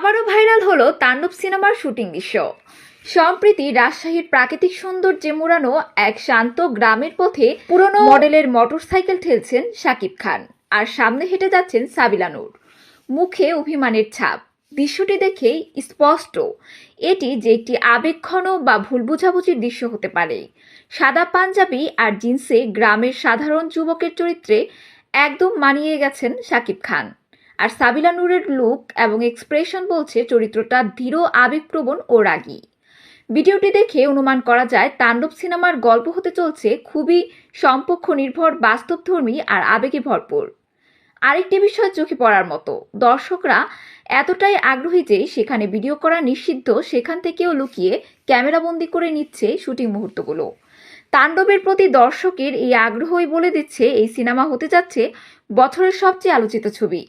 আবারও ভাইরাল হলো তাণ্ডব সিনেমার শুটিং দৃশ্য। সম্প্রতি রাজশাহীর প্রাকৃতিক সৌন্দর্যে মোড়ানো এক শান্ত গ্রামের পথে পুরনো মডেলের মোটরসাইকেল ঠেলছেন শাকিব খান, আর সামনে হেঁটে যাচ্ছেন সাবিলা নূর, মুখে অভিমানের ছাপ। দৃশ্যটি দেখেই স্পষ্ট এটি যে একটি আবেগঘন বা ভুল বোঝাবুঝির দৃশ্য হতে পারে। সাদা পাঞ্জাবি আর জিন্সে গ্রামের সাধারণ যুবকের চরিত্রে একদম মানিয়ে গেছেন শাকিব খান, আর সাবিলা নূরের লুক এবং এক্সপ্রেশন বলছে চরিত্রটা ধীর, আবেগপ্রবণ ও রাগী। ভিডিওটি দেখে অনুমান করা যায় তাণ্ডব সিনেমার গল্প হতে চলছে খুবই সম্পর্ক নির্ভর, বাস্তবধর্মী আর আবেগে ভরপুর। আরেকটি বিষয় চোখে পড়ার মতো, দর্শকরা এতটাই আগ্রহী যে সেখানে ভিডিও করা নিষিদ্ধ, সেখান থেকেও লুকিয়ে ক্যামেরাবন্দি করে নিচ্ছে শুটিং মুহূর্তগুলো। তাণ্ডবের প্রতি দর্শকের এই আগ্রহই বলে দিচ্ছে এই সিনেমা হতে যাচ্ছে বছরের সবচেয়ে আলোচিত ছবি।